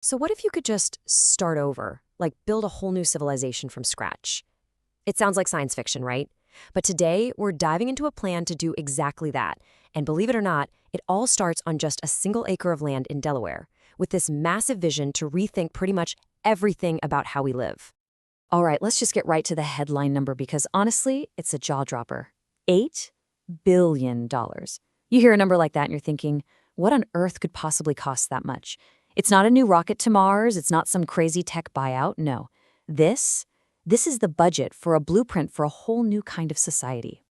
So what if you could just start over, like build a whole new civilization from scratch? It sounds like science fiction, right? But today, we're diving into a plan to do exactly that. And believe it or not, it all starts on just a single acre of land in Delaware, with this massive vision to rethink pretty much everything about how we live. All right, let's just get right to the headline number because honestly, it's a jaw dropper. $8 billion. You hear a number like that and you're thinking, what on earth could possibly cost that much? It's not a new rocket to Mars, it's not some crazy tech buyout, no. This is the budget for a blueprint for a whole new kind of society.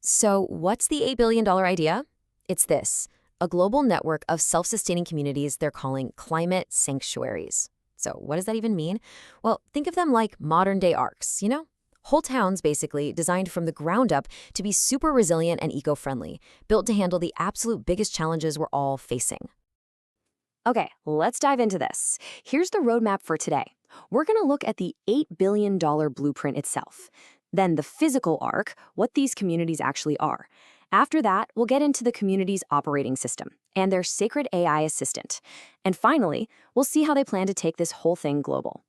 So what's the $8 billion idea? It's this, a global network of self-sustaining communities they're calling climate sanctuaries. So what does that even mean? Well, think of them like modern-day arcs, you know? Whole towns, basically, designed from the ground up to be super resilient and eco-friendly, built to handle the absolute biggest challenges we're all facing. Okay, let's dive into this. Here's the roadmap for today. We're going to look at the $8 billion blueprint itself, then the physical arc, what these communities actually are. After that, we'll get into the community's operating system and their sacred AI assistant. And finally, we'll see how they plan to take this whole thing global.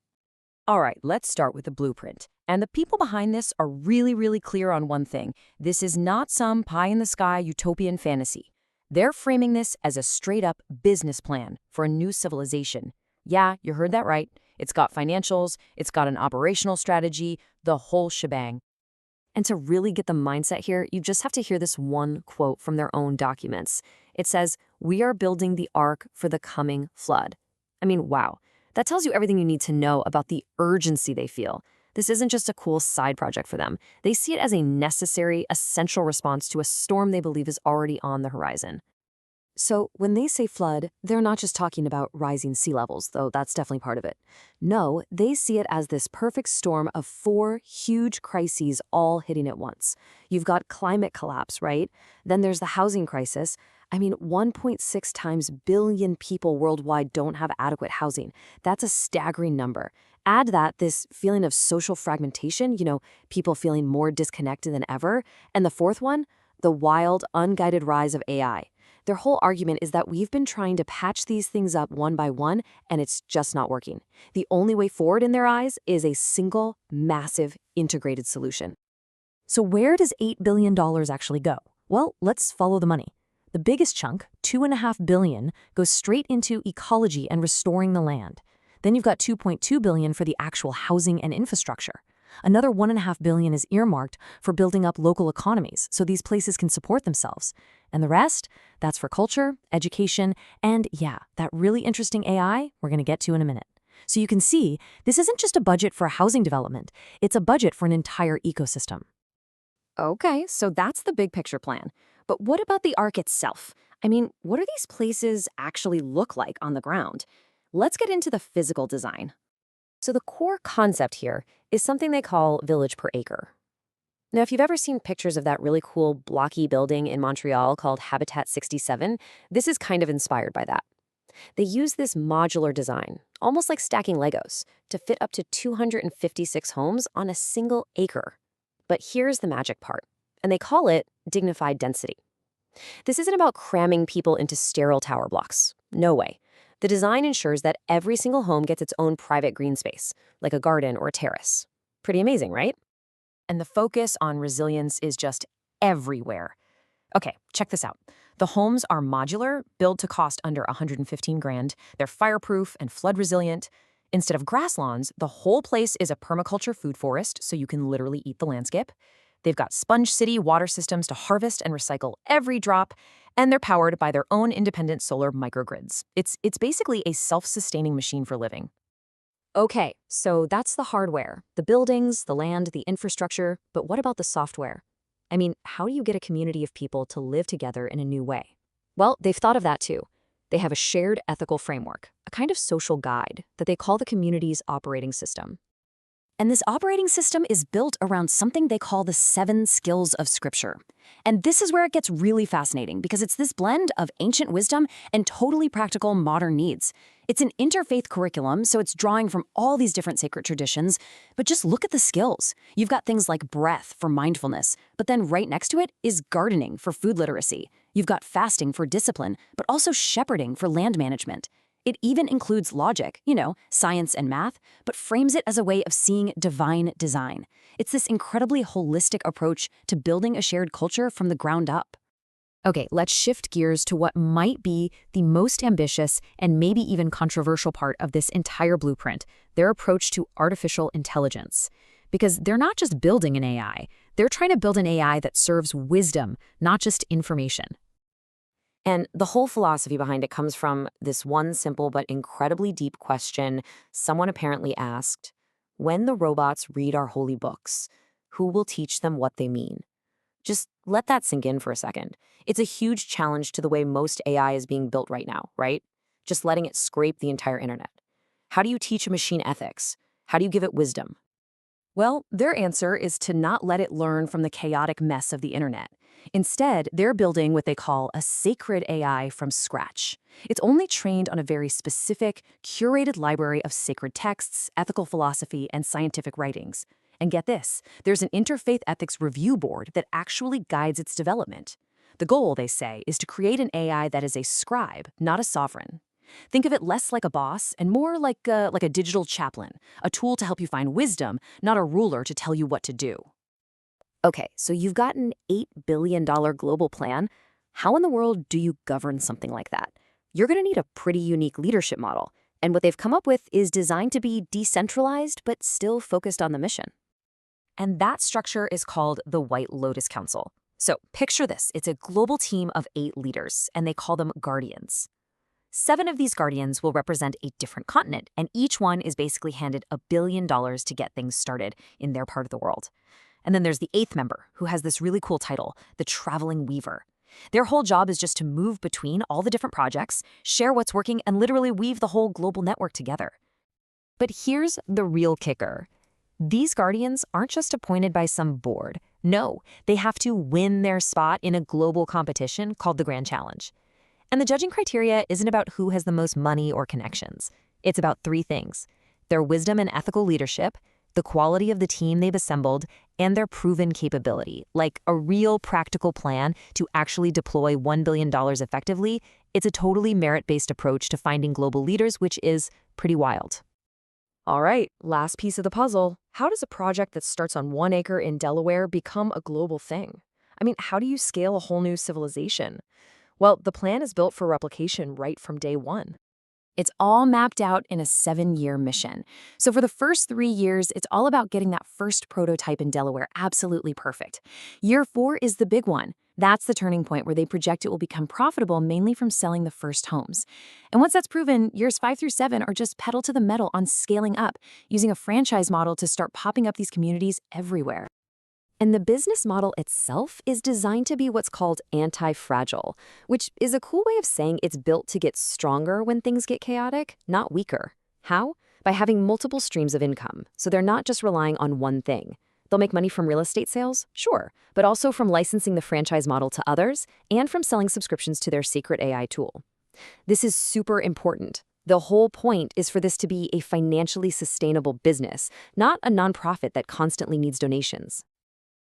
All right, let's start with the blueprint. And the people behind this are really clear on one thing. This is not some pie-in-the-sky utopian fantasy. They're framing this as a straight-up business plan for a new civilization. Yeah, you heard that right. It's got financials, it's got an operational strategy, the whole shebang. And to really get the mindset here, you just have to hear this one quote from their own documents. It says, "We are building the ark for the coming flood." I mean, wow. That tells you everything you need to know about the urgency they feel. This isn't just a cool side project for them. They see it as a necessary, essential response to a storm they believe is already on the horizon. So when they say flood, they're not just talking about rising sea levels, though that's definitely part of it. No, they see it as this perfect storm of four huge crises all hitting at once. You've got climate collapse, right? Then there's the housing crisis. I mean, 1.6 times billion people worldwide don't have adequate housing. That's a staggering number. Add that this feeling of social fragmentation, people feeling more disconnected than ever. And the fourth one, the wild, unguided rise of AI. Their whole argument is that we've been trying to patch these things up one by one, and it's just not working. The only way forward in their eyes is a single, massive, integrated solution. So where does $8 billion actually go? Well, let's follow the money. The biggest chunk, $2.5 billion, goes straight into ecology and restoring the land. Then you've got $2.2 billion for the actual housing and infrastructure. Another $1.5 billion is earmarked for building up local economies so these places can support themselves. And the rest, that's for culture, education, and yeah, that really interesting AI we're going to get to in a minute. So you can see, this isn't just a budget for housing development, it's a budget for an entire ecosystem. Okay, so that's the big picture plan. But what about the arc itself? I mean, what do these places actually look like on the ground? Let's get into the physical design. So the core concept here is something they call village per acre. Now, if you've ever seen pictures of that really cool blocky building in Montreal called Habitat 67, this is kind of inspired by that. They use this modular design, almost like stacking Legos, to fit up to 256 homes on a single acre. But here's the magic part, and they call it dignified density. This isn't about cramming people into sterile tower blocks. No way. The design ensures that every single home gets its own private green space, like a garden or a terrace. Pretty amazing, right? And the focus on resilience is just everywhere. Okay, check this out. The homes are modular, built to cost under 115 grand. They're fireproof and flood resilient. Instead of grass lawns, the whole place is a permaculture food forest, so you can literally eat the landscape. They've got sponge city water systems to harvest and recycle every drop, and they're powered by their own independent solar microgrids. It's basically a self-sustaining machine for living. Okay, so that's the hardware, the buildings, the land, the infrastructure, but what about the software? I mean, how do you get a community of people to live together in a new way? Well, they've thought of that too. They have a shared ethical framework, a kind of social guide that they call the community's operating system. And this operating system is built around something they call the 7 skills of Scripture. And this is where it gets really fascinating because it's this blend of ancient wisdom and totally practical modern needs. It's an interfaith curriculum, so it's drawing from all these different sacred traditions. But just look at the skills. You've got things like breath for mindfulness, but then right next to it is gardening for food literacy. You've got fasting for discipline, but also shepherding for land management. It even includes logic, science and math, but frames it as a way of seeing divine design. It's this incredibly holistic approach to building a shared culture from the ground up. Okay, let's shift gears to what might be the most ambitious and maybe even controversial part of this entire blueprint, their approach to artificial intelligence. Because they're not just building an AI, they're trying to build an AI that serves wisdom, not just information. And the whole philosophy behind it comes from this one simple but incredibly deep question someone apparently asked: when the robots read our holy books, who will teach them what they mean? Just let that sink in for a second. It's a huge challenge to the way most AI is being built right now, right? Just letting it scrape the entire internet. How do you teach a machine ethics? How do you give it wisdom? Well, their answer is to not let it learn from the chaotic mess of the internet. Instead, they're building what they call a sacred AI from scratch. It's only trained on a very specific, curated library of sacred texts, ethical philosophy, and scientific writings. And get this, there's an interfaith ethics review board that actually guides its development. The goal, they say, is to create an AI that is a scribe, not a sovereign. Think of it less like a boss and more like a digital chaplain, a tool to help you find wisdom, not a ruler to tell you what to do. Okay, so you've got an $8 billion global plan. How in the world do you govern something like that? You're going to need a pretty unique leadership model, and what they've come up with is designed to be decentralized but still focused on the mission. And that structure is called the White Lotus Council. So picture this. It's a global team of 8 leaders, and they call them guardians. 7 of these guardians will represent a different continent, and each one is basically handed $1 billion to get things started in their part of the world. And then there's the 8th member, who has this really cool title, the Traveling Weaver. Their whole job is just to move between all the different projects, share what's working, and literally weave the whole global network together. But here's the real kicker. These guardians aren't just appointed by some board. No, they have to win their spot in a global competition called the Grand Challenge. And the judging criteria isn't about who has the most money or connections. It's about 3 things: their wisdom and ethical leadership, the quality of the team they've assembled, and their proven capability, like a real practical plan to actually deploy $1 billion effectively. It's a totally merit-based approach to finding global leaders, which is pretty wild. All right, last piece of the puzzle. How does a project that starts on 1 acre in Delaware become a global thing? I mean, how do you scale a whole new civilization? Well, the plan is built for replication right from day 1. It's all mapped out in a 7-year mission. So for the first 3 years, it's all about getting that first prototype in Delaware absolutely perfect. Year 4 is the big one. That's the turning point where they project it will become profitable mainly from selling the first homes. And once that's proven, years 5 through 7 are just pedal to the metal on scaling up, using a franchise model to start popping up these communities everywhere. And the business model itself is designed to be what's called anti-fragile, which is a cool way of saying it's built to get stronger when things get chaotic, not weaker. How? By having multiple streams of income, so they're not just relying on one thing. They'll make money from real estate sales, sure, but also from licensing the franchise model to others and from selling subscriptions to their secret AI tool. This is super important. The whole point is for this to be a financially sustainable business, not a nonprofit that constantly needs donations.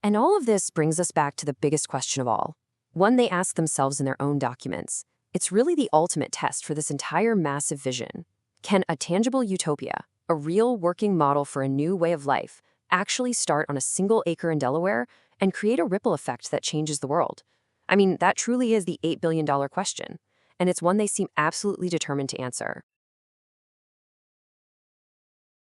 And all of this brings us back to the biggest question of all, one they ask themselves in their own documents. It's really the ultimate test for this entire massive vision. Can a tangible utopia, a real working model for a new way of life, actually start on a single acre in Delaware and create a ripple effect that changes the world? I mean, that truly is the $8 billion question, and it's one they seem absolutely determined to answer.